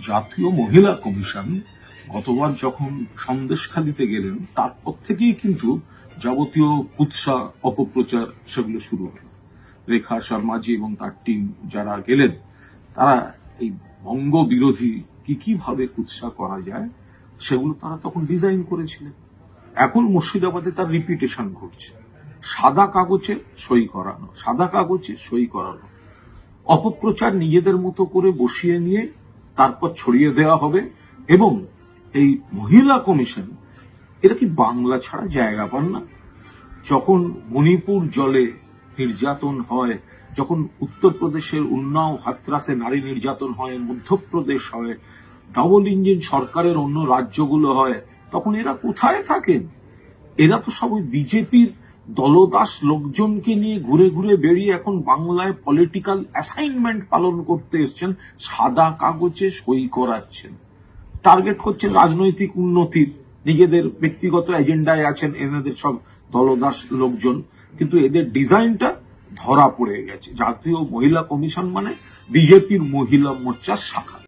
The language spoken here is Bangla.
জাতীয় মহিলা কমিশন গতবার যখন সন্দেশখালিতে গেলেন তারপর থেকেই কিন্তু যাবতীয় কুৎসা অপপ্রচার সেগুলো শুরু হলো। রেখা শর্মাজি এবং তার টিম যারা গেলেন তারা এই বঙ্গ বিরোধী কি ভাবে কুৎসা করা যায় সেগুলো তারা তখন ডিজাইন করেছিলেন। এখন মুর্শিদাবাদে তার রিপিটেশন ঘটছে। সাদা কাগজে সই করানো, সাদা কাগজে সই করানো, অপপ্রচার নিজেদের মতো করে বসিয়ে নিয়ে তারপর ছড়িয়ে দেওয়া হবে। এবং এই মহিলা কমিশন এরা কি বাংলা ছাড়া জায়গা পান না? যখন মণিপুর জলে নির্যাতন হয়, যখন উত্তরপ্রদেশের উন্নাও হাতরাসে নারী নির্যাতন হয়, মধ্যপ্রদেশ হয়, ডাবল ইঞ্জিন সরকারের অন্য রাজ্যগুলো হয়, তখন এরা কোথায় থাকেন? এরা তো সবাই বিজেপির দলদাস লোকজনকে নিয়ে ঘুরে ঘুরে বেরিয়ে এখন বাংলায় পলিটিক্যাল অ্যাসাইনমেন্ট পালন করতে এসছেন, সাদা কাগজে সই করাচ্ছেন, টার্গেট করছেন রাজনৈতিক উন্নতির, নিজেদের ব্যক্তিগত এজেন্ডায় আছেন এনাদের সব দলদাস লোকজন। কিন্তু এদের ডিজাইনটা ধরা পড়ে গেছে। জাতীয় মহিলা কমিশন মানে বিজেপির মহিলা মোর্চার শাখা।